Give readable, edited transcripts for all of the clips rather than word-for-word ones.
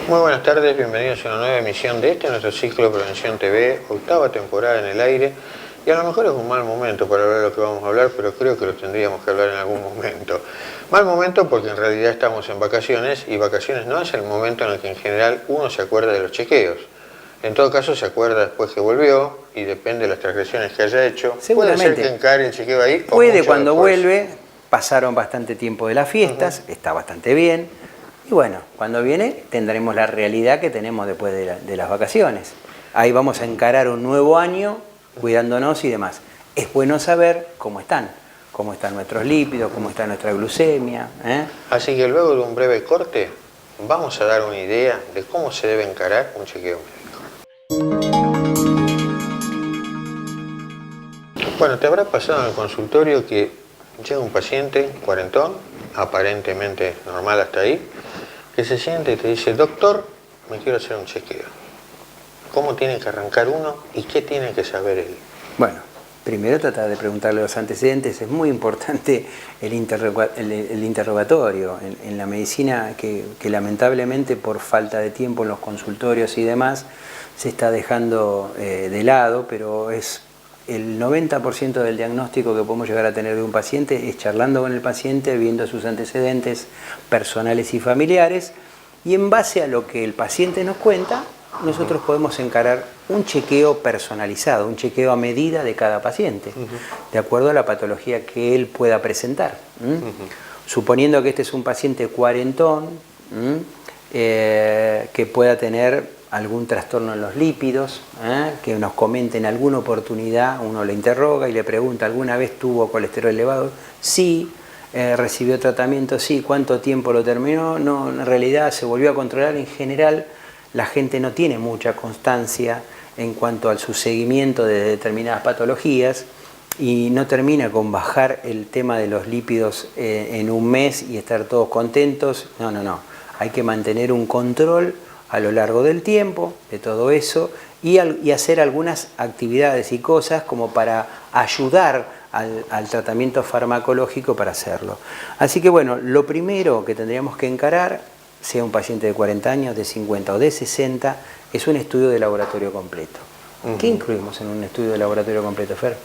Muy buenas tardes, bienvenidos a una nueva emisión de nuestro ciclo Prevención TV, octava temporada en el aire. Y a lo mejor es un mal momento para hablar de lo que vamos a hablar, pero creo que lo tendríamos que hablar en algún momento. Mal momento porque en realidad estamos en vacaciones y vacaciones no es el momento en el que en general uno se acuerda de los chequeos. En todo caso se acuerda después que volvió y depende de las transgresiones que haya hecho. Puede ser que encare el chequeo ahí. Puede cuando vuelve, pasaron bastante tiempo de las fiestas, está bastante bien. Y bueno, cuando viene tendremos la realidad que tenemos después de las vacaciones. Ahí vamos a encarar un nuevo año cuidándonos y demás. Es bueno saber cómo están nuestros lípidos, cómo está nuestra glucemia. Así que luego de un breve corte vamos a dar una idea de cómo se debe encarar un chequeo médico. Bueno, te habrá pasado en el consultorio que llega un paciente cuarentón, aparentemente normal hasta ahí, que se siente y te dice: doctor, me quiero hacer un chequeo. ¿Cómo tiene que arrancar uno y qué tiene que saber él? Bueno, primero tratar de preguntarle los antecedentes. Es muy importante el interrogatorio. En la medicina que lamentablemente por falta de tiempo en los consultorios y demás se está dejando de lado, pero es el 90% del diagnóstico que podemos llegar a tener de un paciente es charlando con el paciente, viendo sus antecedentes personales y familiares, y en base a lo que el paciente nos cuenta, nosotros podemos encarar un chequeo personalizado, un chequeo a medida de cada paciente, de acuerdo a la patología que él pueda presentar. Suponiendo que este es un paciente cuarentón, que pueda tener algún trastorno en los lípidos, que nos comente en alguna oportunidad, uno le interroga y le pregunta: ¿alguna vez tuvo colesterol elevado? Sí. ¿Recibió tratamiento? Sí. ¿Cuánto tiempo lo terminó? No, en realidad se volvió a controlar. En general la gente no tiene mucha constancia en cuanto a su seguimiento de determinadas patologías y no termina con bajar el tema de los lípidos en un mes y estar todos contentos. No. Hay que mantener un control a lo largo del tiempo de todo eso y hacer algunas actividades y cosas como para ayudar al tratamiento farmacológico para hacerlo. Así que bueno, lo primero que tendríamos que encarar, sea un paciente de 40 años, de 50 o de 60, es un estudio de laboratorio completo. ¿Qué incluimos en un estudio de laboratorio completo, Fer?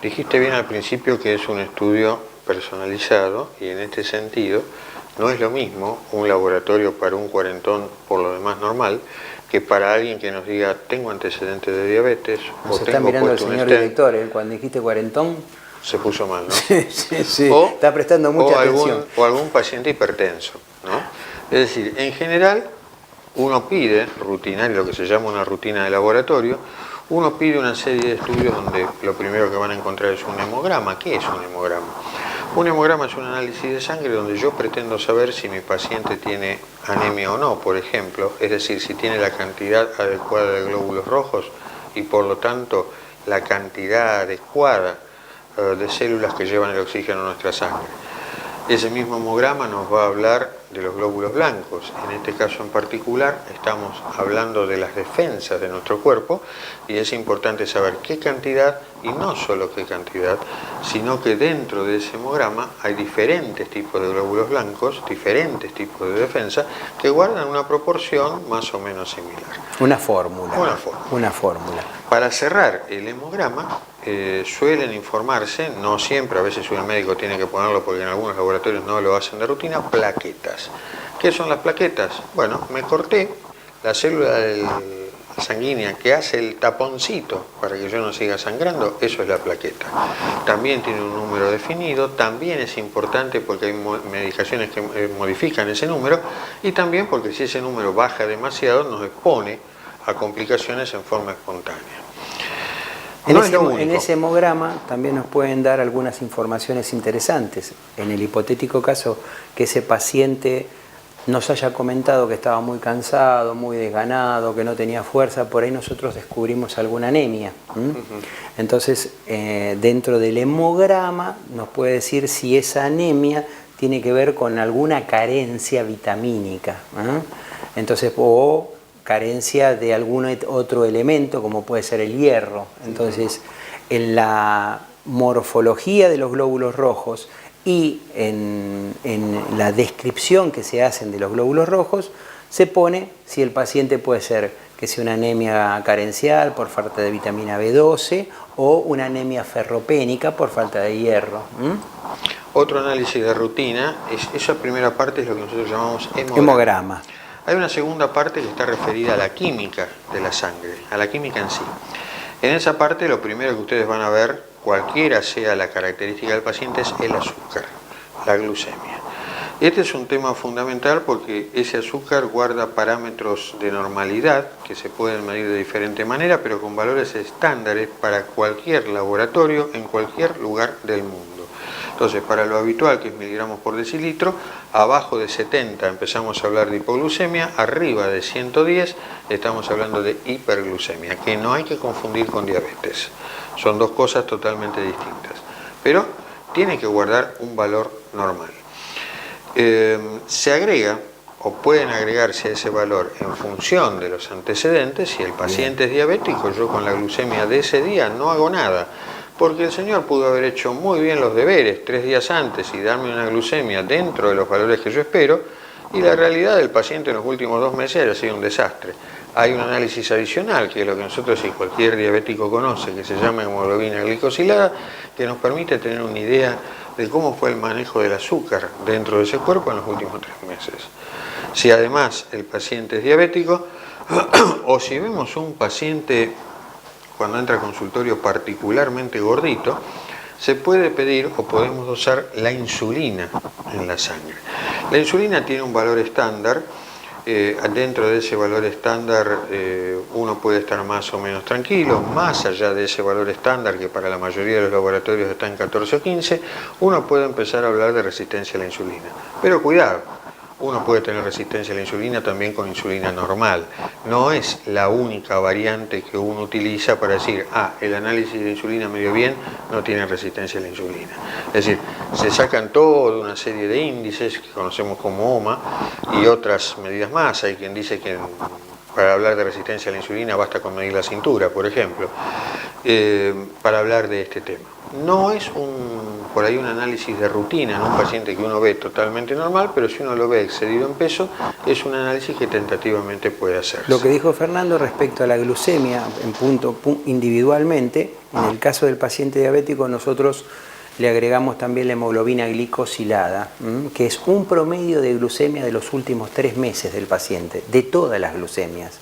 Dijiste bien al principio que es un estudio personalizado y en este sentido no es lo mismo un laboratorio para un cuarentón por lo demás normal que para alguien que nos diga: tengo antecedentes de diabetes. Nos está mirando el señor director, cuando dijiste cuarentón se puso mal, ¿no? Sí. Está prestando mucha atención. O algún paciente hipertenso, ¿no? Es decir, en general uno pide rutinario, lo que se llama una rutina de laboratorio. Uno pide una serie de estudios donde lo primero que van a encontrar es un hemograma. ¿Qué es un hemograma? Un hemograma es un análisis de sangre donde yo pretendo saber si mi paciente tiene anemia o no, por ejemplo, es decir, si tiene la cantidad adecuada de glóbulos rojos y por lo tanto la cantidad adecuada de células que llevan el oxígeno a nuestra sangre. Ese mismo hemograma nos va a hablar de los glóbulos blancos. En este caso en particular estamos hablando de las defensas de nuestro cuerpo y es importante saber qué cantidad, y no solo qué cantidad, sino que dentro de ese hemograma hay diferentes tipos de glóbulos blancos, diferentes tipos de defensa que guardan una proporción más o menos similar. Una fórmula. Para cerrar el hemograma suelen informarse, no siempre, a veces un médico tiene que ponerlo porque en algunos laboratorios no lo hacen de rutina, plaquetas. ¿Qué son las plaquetas? Bueno, me corté la célula sanguínea que hace el taponcito para que yo no siga sangrando, eso es la plaqueta. También tiene un número definido, también es importante porque hay medicaciones que modifican ese número y también porque si ese número baja demasiado nos expone a complicaciones en forma espontánea. En ese hemograma también nos pueden dar algunas informaciones interesantes. En el hipotético caso que ese paciente nos haya comentado que estaba muy cansado, muy desganado, que no tenía fuerza, por ahí nosotros descubrimos alguna anemia. Entonces, dentro del hemograma nos puede decir si esa anemia tiene que ver con alguna carencia vitamínica. Entonces, o carencia de algún otro elemento, como puede ser el hierro. Entonces, en la morfología de los glóbulos rojos y en la descripción que se hacen de los glóbulos rojos, se pone si el paciente puede ser que sea una anemia carencial por falta de vitamina B12 o una anemia ferropénica por falta de hierro. Otro análisis de rutina, esa primera parte es lo que nosotros llamamos Hemograma. Hay una segunda parte que está referida a la química de la sangre, a la química en sí. En esa parte lo primero que ustedes van a ver, cualquiera sea la característica del paciente, es el azúcar, la glucemia. Este es un tema fundamental porque ese azúcar guarda parámetros de normalidad que se pueden medir de diferente manera, pero con valores estándares para cualquier laboratorio en cualquier lugar del mundo. Entonces, para lo habitual, que es miligramos por decilitro, abajo de 70 empezamos a hablar de hipoglucemia, arriba de 110 estamos hablando de hiperglucemia, que no hay que confundir con diabetes. Son dos cosas totalmente distintas, pero tiene que guardar un valor normal. Se agrega o pueden agregarse a ese valor en función de los antecedentes. Si el paciente es diabético, yo con la glucemia de ese día no hago nada, porque el señor pudo haber hecho muy bien los deberes 3 días antes y darme una glucemia dentro de los valores que yo espero, y la realidad del paciente en los últimos 2 meses ha sido un desastre. Hay un análisis adicional, que es lo que nosotros y cualquier diabético conoce, que se llama hemoglobina glicosilada, que nos permite tener una idea de cómo fue el manejo del azúcar dentro de ese cuerpo en los últimos 3 meses. Si además el paciente es diabético, o si vemos un paciente cuando entra a consultorio particularmente gordito, se puede pedir o podemos dosar la insulina en la sangre. La insulina tiene un valor estándar. Dentro de ese valor estándar uno puede estar más o menos tranquilo. Más allá de ese valor estándar, que para la mayoría de los laboratorios está en 14 o 15, uno puede empezar a hablar de resistencia a la insulina. Pero cuidado, uno puede tener resistencia a la insulina también con insulina normal. No es la única variante que uno utiliza para decir, el análisis de insulina me dio bien, no tiene resistencia a la insulina. Es decir, se sacan toda una serie de índices que conocemos como OMA y otras medidas más. Hay quien dice que para hablar de resistencia a la insulina basta con medir la cintura, por ejemplo, para hablar de este tema. No es por ahí un análisis de rutina en un paciente que uno ve totalmente normal, pero si uno lo ve excedido en peso, es un análisis que tentativamente puede hacerse. Lo que dijo Fernando respecto a la glucemia, individualmente, en el caso del paciente diabético nosotros le agregamos también la hemoglobina glicosilada, que es un promedio de glucemia de los últimos 3 meses del paciente, de todas las glucemias.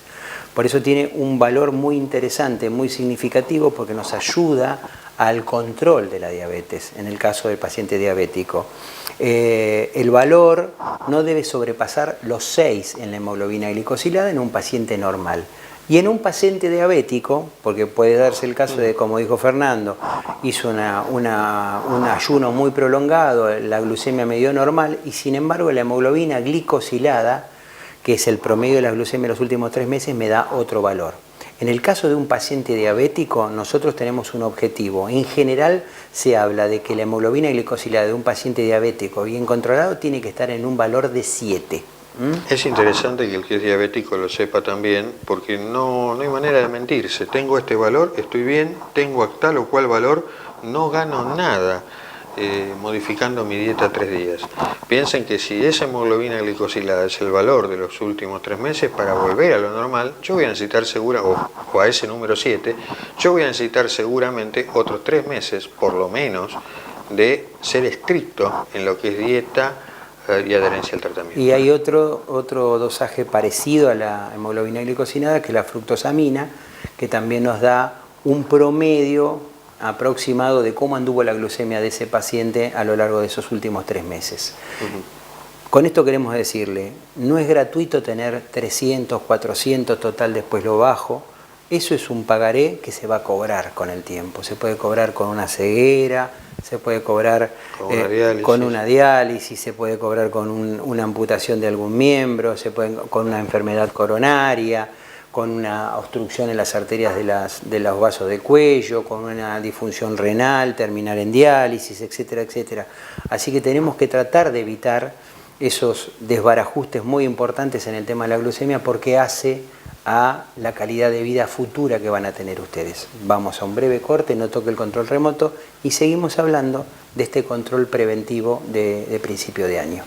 Por eso tiene un valor muy interesante, muy significativo, porque nos ayuda al control de la diabetes, en el caso del paciente diabético. El valor no debe sobrepasar los 6 en la hemoglobina glicosilada en un paciente normal. Y en un paciente diabético, porque puede darse el caso de, como dijo Fernando, hizo un ayuno muy prolongado, la glucemia medio normal, y sin embargo la hemoglobina glicosilada, que es el promedio de la glucemia en los últimos 3 meses, me da otro valor. En el caso de un paciente diabético, nosotros tenemos un objetivo. En general se habla de que la hemoglobina glicosilada de un paciente diabético bien controlado tiene que estar en un valor de 7. Es interesante que el que es diabético lo sepa también, porque no hay manera de mentirse. Tengo este valor, estoy bien, tengo tal o cual valor, no gano nada modificando mi dieta 3 días. Piensen que si esa hemoglobina glicosilada es el valor de los últimos 3 meses, para volver a lo normal, yo voy a necesitar o a ese número 7, yo voy a necesitar seguramente otros 3 meses, por lo menos, de ser estricto en lo que es dieta y adherencia al tratamiento. Y hay otro dosaje parecido a la hemoglobina glicosilada, que es la fructosamina, que también nos da un promedio aproximado de cómo anduvo la glucemia de ese paciente a lo largo de esos últimos 3 meses. Con esto queremos decirle, no es gratuito tener 300, 400, total después lo bajo. Eso es un pagaré que se va a cobrar con el tiempo. Se puede cobrar con una ceguera, se puede cobrar con una diálisis, se puede cobrar con una amputación de algún miembro, con una enfermedad coronaria, con una obstrucción en las arterias de los vasos de cuello, con una disfunción renal, terminar en diálisis, etcétera, etcétera. Así que tenemos que tratar de evitar esos desbarajustes muy importantes en el tema de la glucemia, porque hace a la calidad de vida futura que van a tener ustedes. Vamos a un breve corte, no toque el control remoto, y seguimos hablando de este control preventivo de principio de año.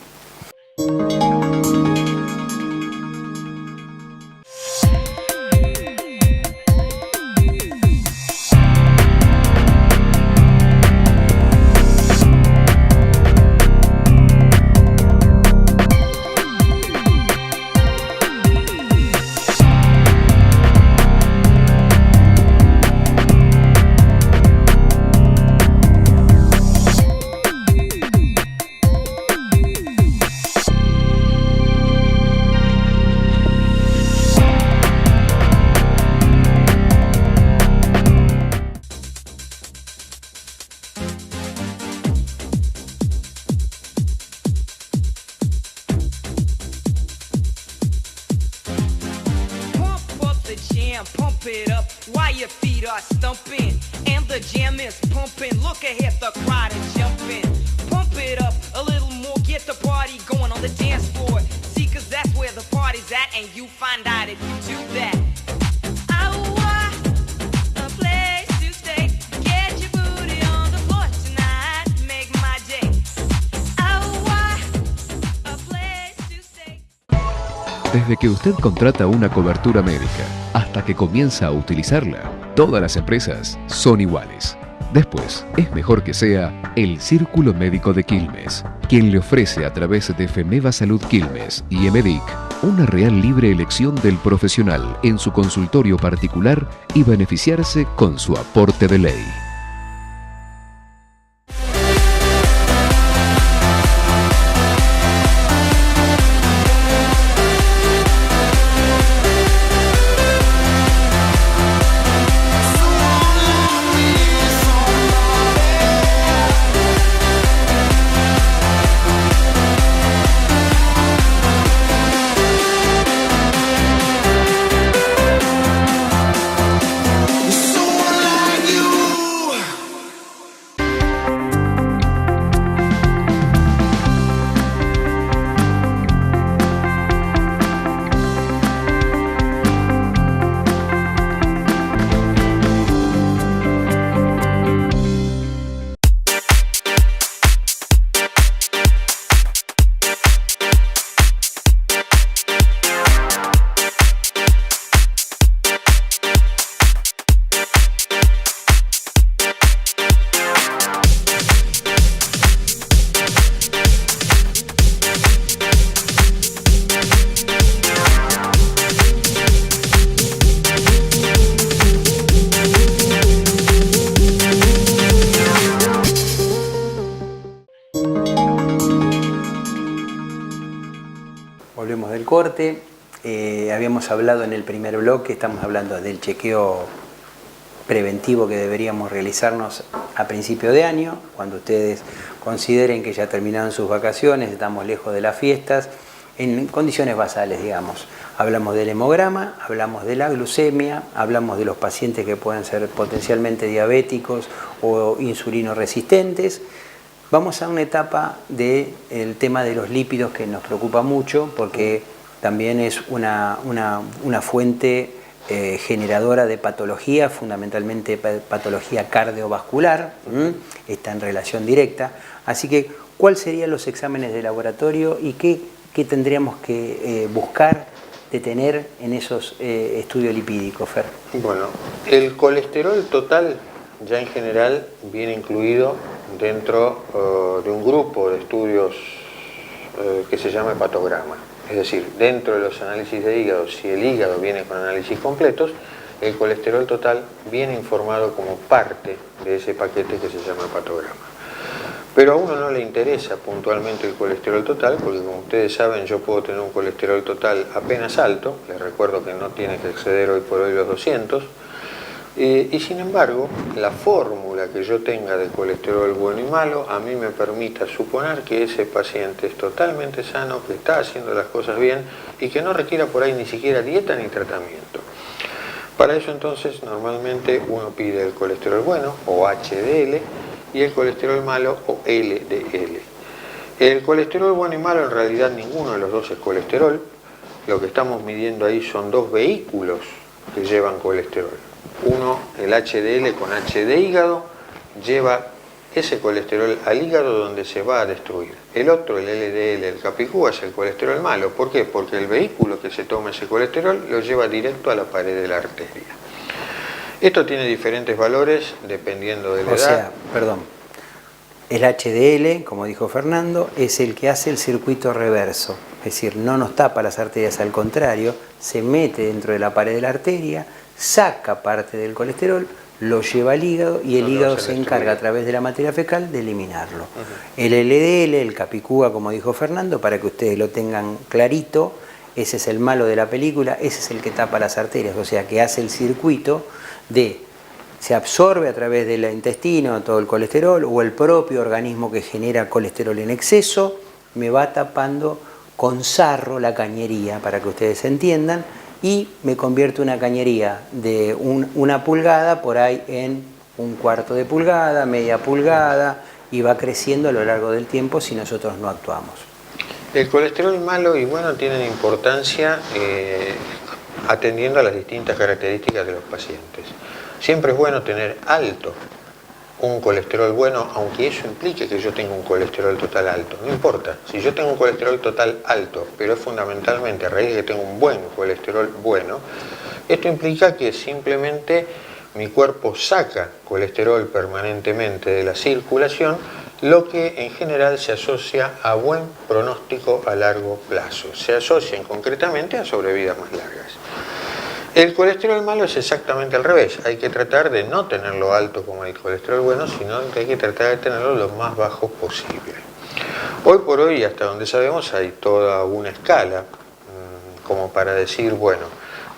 while your feet are stumping and the jam is pumping. Look ahead, the crowd is jumping. Pump it up a little more, get the party going on the dance floor. See, cause that's where the party's at, and you find out if you do that. I want a place to stay. Get your booty on the floor tonight, make my day. I want a place to stay. Desde que usted contrata una cobertura médica hasta que comienza a utilizarla, todas las empresas son iguales. Después, es mejor que sea el Círculo Médico de Quilmes, quien le ofrece a través de Femeva Salud Quilmes y Emedic una real libre elección del profesional en su consultorio particular y beneficiarse con su aporte de ley. Volvemos del corte. Habíamos hablado en el primer bloque, estamos hablando del chequeo preventivo que deberíamos realizarnos a principio de año, cuando ustedes consideren que ya terminaron sus vacaciones, estamos lejos de las fiestas, en condiciones basales, digamos. Hablamos del hemograma, hablamos de la glucemia, hablamos de los pacientes que pueden ser potencialmente diabéticos o insulino resistentes. Vamos a una etapa del tema de los lípidos que nos preocupa mucho porque también es una fuente generadora de patología, fundamentalmente patología cardiovascular, está en relación directa. Así que, ¿cuáles serían los exámenes de laboratorio y qué tendríamos que buscar de tener en esos estudios lipídicos, Fer? Bueno, el colesterol total ya en general viene incluido dentro de un grupo de estudios que se llama hepatograma. Es decir, dentro de los análisis de hígado, si el hígado viene con análisis completos, el colesterol total viene informado como parte de ese paquete que se llama hepatograma. Pero a uno no le interesa puntualmente el colesterol total, porque como ustedes saben, yo puedo tener un colesterol total apenas alto, les recuerdo que no tiene que exceder hoy por hoy los 200, y sin embargo, la fórmula que yo tenga de colesterol bueno y malo a mí me permita suponer que ese paciente es totalmente sano, que está haciendo las cosas bien y que no requiera por ahí ni siquiera dieta ni tratamiento. Para eso entonces normalmente uno pide el colesterol bueno o HDL y el colesterol malo o LDL. El colesterol bueno y malo en realidad ninguno de los dos es colesterol. Lo que estamos midiendo ahí son dos vehículos que llevan colesterol. Uno, el HDL con H de hígado, lleva ese colesterol al hígado donde se va a destruir. El otro, el LDL, el capicúa, es el colesterol malo. ¿Por qué? Porque el vehículo que se toma ese colesterol lo lleva directo a la pared de la arteria. Esto tiene diferentes valores dependiendo de la edad. O sea, perdón, el HDL, como dijo Fernando, es el que hace el circuito reverso. Es decir, no nos tapa las arterias, al contrario, se mete dentro de la pared de la arteria, saca parte del colesterol, lo lleva al hígado y el hígado se encarga a través de la materia fecal de eliminarlo. El LDL, el capicúa, como dijo Fernando, para que ustedes lo tengan clarito, ese es el malo de la película, ese es el que tapa las arterias, o sea que hace el circuito de se absorbe a través del intestino todo el colesterol o el propio organismo que genera colesterol en exceso, me va tapando con sarro la cañería, para que ustedes entiendan, y me convierto una cañería de una pulgada por ahí en un cuarto de pulgada, media pulgada, y va creciendo a lo largo del tiempo si nosotros no actuamos. El colesterol malo y bueno tienen importancia atendiendo a las distintas características de los pacientes. Siempre es bueno tener alto un colesterol bueno, aunque eso implique que yo tenga un colesterol total alto. No importa, si yo tengo un colesterol total alto, pero es fundamentalmente a raíz de que tengo un buen colesterol bueno, esto implica que simplemente mi cuerpo saca colesterol permanentemente de la circulación, lo que en general se asocia a buen pronóstico a largo plazo. Se asocian concretamente a sobrevidas más largas. El colesterol malo es exactamente al revés. Hay que tratar de no tenerlo alto como el colesterol bueno, sino que hay que tratar de tenerlo lo más bajo posible. Hoy por hoy, hasta donde sabemos, hay toda una escala como para decir, bueno,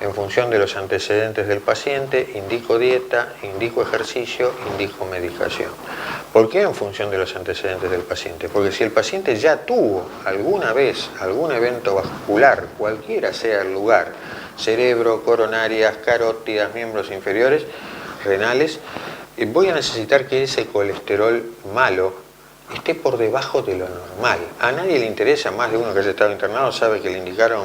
en función de los antecedentes del paciente, indico dieta, indico ejercicio, indico medicación. ¿Por qué en función de los antecedentes del paciente? Porque si el paciente ya tuvo alguna vez algún evento vascular, cualquiera sea el lugar, cerebro, coronarias, carótidas, miembros inferiores, renales, voy a necesitar que ese colesterol malo esté por debajo de lo normal. A nadie le interesa, más de uno que haya estado internado sabe que le indicaron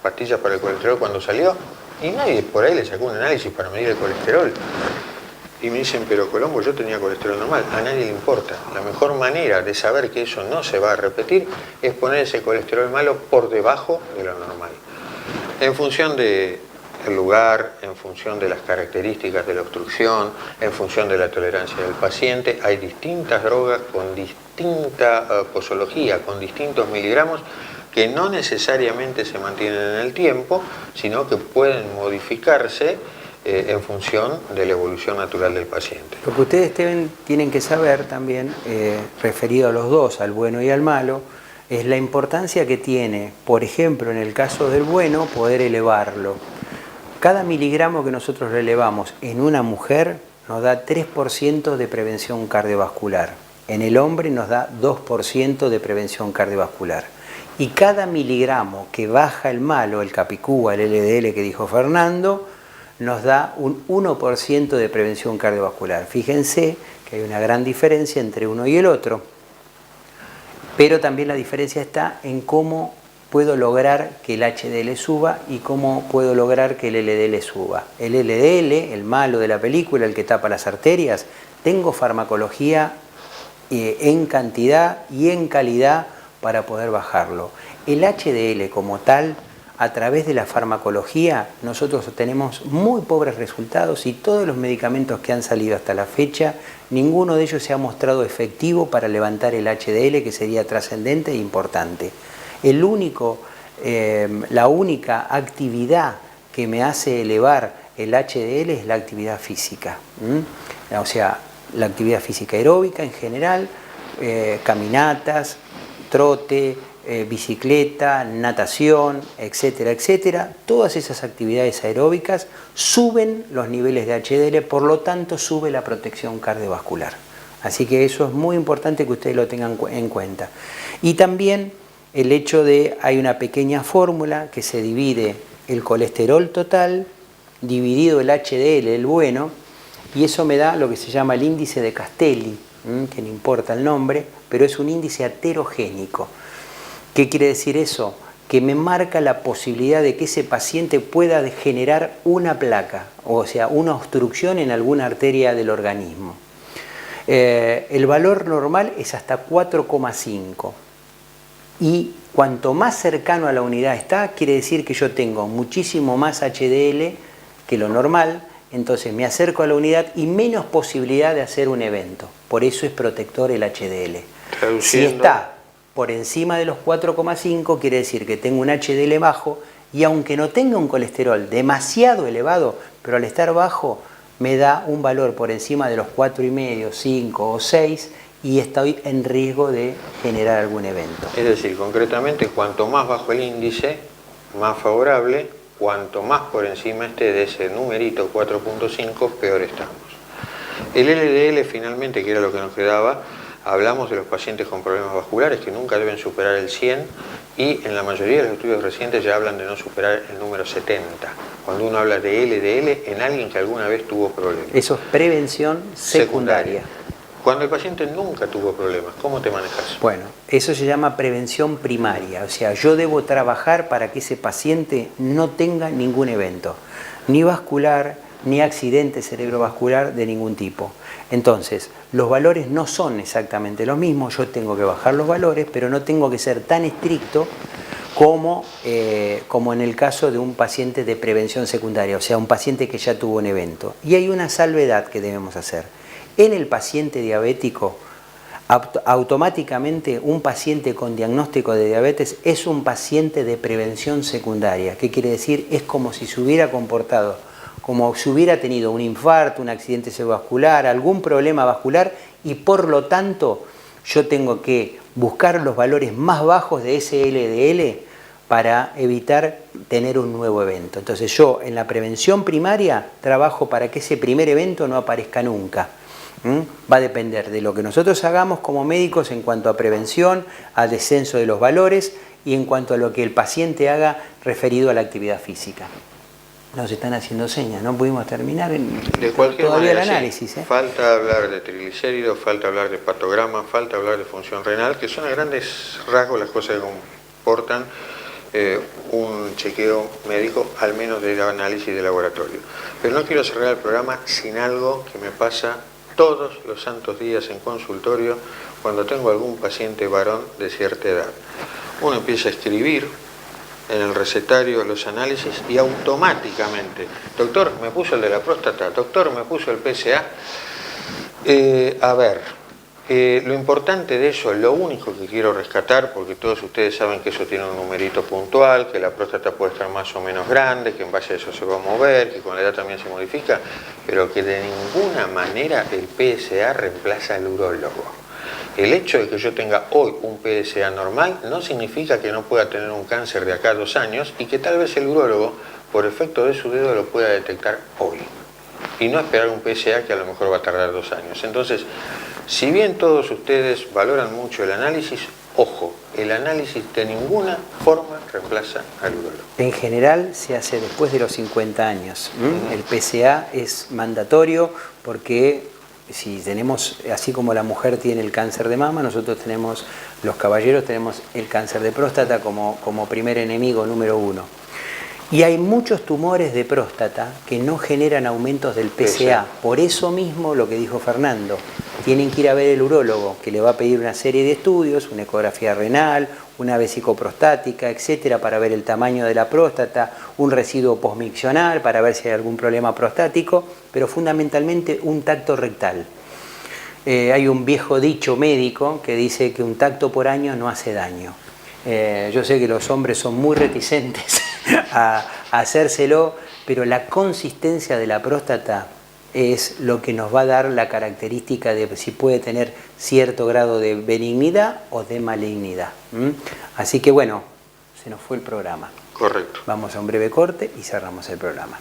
pastillas para el colesterol cuando salió, y nadie por ahí le sacó un análisis para medir el colesterol. Y me dicen, pero Colombo, yo tenía colesterol normal. A nadie le importa. La mejor manera de saber que eso no se va a repetir es poner ese colesterol malo por debajo de lo normal. En función del lugar, en función de las características de la obstrucción, en función de la tolerancia del paciente, hay distintas drogas con distinta posología, con distintos miligramos, que no necesariamente se mantienen en el tiempo, sino que pueden modificarse en función de la evolución natural del paciente. Lo que ustedes tienen que saber también, referido a los dos, al bueno y al malo, es la importancia que tiene, por ejemplo, en el caso del bueno, poder elevarlo. Cada miligramo que nosotros le elevamos en una mujer nos da 3% de prevención cardiovascular. En el hombre nos da 2% de prevención cardiovascular. Y cada miligramo que baja el malo, el capicúa, el LDL que dijo Fernando, nos da un 1% de prevención cardiovascular. Fíjense que hay una gran diferencia entre uno y el otro, pero también la diferencia está en cómo puedo lograr que el HDL suba y cómo puedo lograr que el LDL suba. El LDL, el malo de la película, el que tapa las arterias, tengo farmacología en cantidad y en calidad para poder bajarlo. El HDL como tal, a través de la farmacología, nosotros tenemos muy pobres resultados y todos los medicamentos que han salido hasta la fecha, ninguno de ellos se ha mostrado efectivo para levantar el HDL, que sería trascendente e importante. La única actividad que me hace elevar el HDL es la actividad física. O sea, la actividad física aeróbica en general, caminatas, trote, bicicleta, natación, etcétera, etcétera. Todas esas actividades aeróbicas suben los niveles de HDL, por lo tanto sube la protección cardiovascular. Así que eso es muy importante que ustedes lo tengan en cuenta. Y también el hecho de, hay una pequeña fórmula que se divide el colesterol total dividido el HDL, el bueno, y eso me da lo que se llama el índice de Castelli, que no importa el nombre, pero es un índice aterogénico. ¿Qué quiere decir eso? Que me marca la posibilidad de que ese paciente pueda generar una placa, o sea, una obstrucción en alguna arteria del organismo. El valor normal es hasta 4,5. Y cuanto más cercano a la unidad está, quiere decir que yo tengo muchísimo más HDL que lo normal, entonces me acerco a la unidad y menos posibilidad de hacer un evento. Por eso es protector el HDL. Si está por encima de los 4,5, quiere decir que tengo un HDL bajo, y aunque no tenga un colesterol demasiado elevado, pero al estar bajo me da un valor por encima de los 4,5, 5 o 6, y estoy en riesgo de generar algún evento. Es decir, concretamente, cuanto más bajo el índice, más favorable, cuanto más por encima esté de ese numerito 4,5, peor estamos. El LDL finalmente, que era lo que nos quedaba, hablamos de los pacientes con problemas vasculares que nunca deben superar el 100 y en la mayoría de los estudios recientes ya hablan de no superar el número 70. Cuando uno habla de LDL en alguien que alguna vez tuvo problemas. Eso es prevención secundaria. Cuando el paciente nunca tuvo problemas, ¿cómo te manejas? Bueno, eso se llama prevención primaria. O sea, yo debo trabajar para que ese paciente no tenga ningún evento, ni vascular, ni accidente cerebrovascular de ningún tipo. Entonces, los valores no son exactamente los mismos, yo tengo que bajar los valores, pero no tengo que ser tan estricto como en el caso de un paciente de prevención secundaria, o sea, un paciente que ya tuvo un evento. Y hay una salvedad que debemos hacer. En el paciente diabético, automáticamente un paciente con diagnóstico de diabetes es un paciente de prevención secundaria. ¿Qué quiere decir? Es como si se hubiera comportado, como si hubiera tenido un infarto, un accidente cerebrovascular, algún problema vascular y por lo tanto yo tengo que buscar los valores más bajos de ese LDL para evitar tener un nuevo evento. Entonces yo en la prevención primaria trabajo para que ese primer evento no aparezca nunca. Va a depender de lo que nosotros hagamos como médicos en cuanto a prevención, al descenso de los valores y en cuanto a lo que el paciente haga referido a la actividad física. Nos están haciendo señas, no pudimos terminar de cualquier todavía manera, el análisis. Sí. Falta hablar de triglicéridos, falta hablar de hepatograma, falta hablar de función renal, que son a grandes rasgos las cosas que comportan un chequeo médico, al menos de análisis de laboratorio. Pero no quiero cerrar el programa sin algo que me pasa todos los santos días en consultorio cuando tengo algún paciente varón de cierta edad. Uno empieza a escribir en el recetario los análisis y automáticamente, doctor, me puso el de la próstata, doctor, me puso el PSA. Lo importante de eso, lo único que quiero rescatar, porque todos ustedes saben que eso tiene un numerito puntual, que la próstata puede estar más o menos grande, que en base a eso se va a mover, que con la edad también se modifica, pero que de ninguna manera el PSA reemplaza al urólogo. El hecho de que yo tenga hoy un PSA normal no significa que no pueda tener un cáncer de acá a 2 años y que tal vez el urólogo, por efecto de su dedo, lo pueda detectar hoy. Y no esperar un PSA que a lo mejor va a tardar 2 años. Entonces, si bien todos ustedes valoran mucho el análisis, ojo, el análisis de ninguna forma reemplaza al urólogo. En general se hace después de los 50 años. El PSA es mandatorio porque si tenemos, así como la mujer tiene el cáncer de mama, nosotros tenemos, los caballeros tenemos el cáncer de próstata como primer enemigo número 1. Y hay muchos tumores de próstata que no generan aumentos del PSA. Por eso mismo lo que dijo Fernando, tienen que ir a ver el urólogo, que le va a pedir una serie de estudios, una ecografía renal, una vesicoprostática, etcétera, para ver el tamaño de la próstata, un residuo posmiccional para ver si hay algún problema prostático, pero fundamentalmente un tacto rectal. Hay un viejo dicho médico que dice que un tacto por año no hace daño. Yo sé que los hombres son muy reticentes a hacérselo, pero la consistencia de la próstata es lo que nos va a dar la característica de si puede tener cierto grado de benignidad o de malignidad. Así que bueno, se nos fue el programa. Correcto. Vamos a un breve corte y cerramos el programa.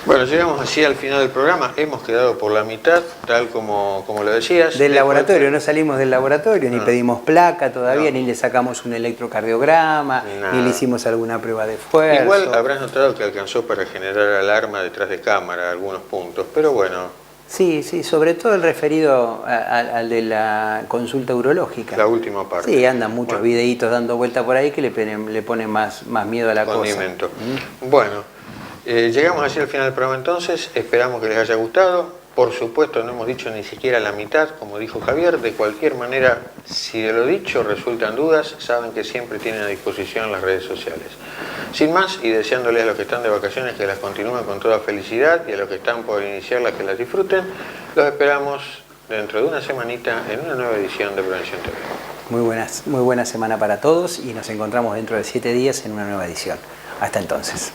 Bueno, llegamos así al final del programa, hemos quedado por la mitad, tal como lo decías. Del laboratorio, no salimos del laboratorio, ni pedimos placa todavía, ni le sacamos un electrocardiograma, ni le hicimos alguna prueba de esfuerzo. Igual habrás notado que alcanzó para generar alarma detrás de cámara algunos puntos, pero bueno. Sí, sobre todo el referido al de la consulta urológica. La última parte. Sí, andan muchos videitos dando vuelta por ahí que le ponen más miedo a la condimento. Bueno. Llegamos así al final del programa entonces, esperamos que les haya gustado. Por supuesto no hemos dicho ni siquiera la mitad, como dijo Javier. De cualquier manera, si de lo dicho resultan dudas, saben que siempre tienen a disposición las redes sociales. Sin más, y deseándoles a los que están de vacaciones que las continúen con toda felicidad y a los que están por iniciarlas que las disfruten, los esperamos dentro de una semanita en una nueva edición de Prevención TV. Muy buena semana para todos y nos encontramos dentro de 7 días en una nueva edición. Hasta entonces.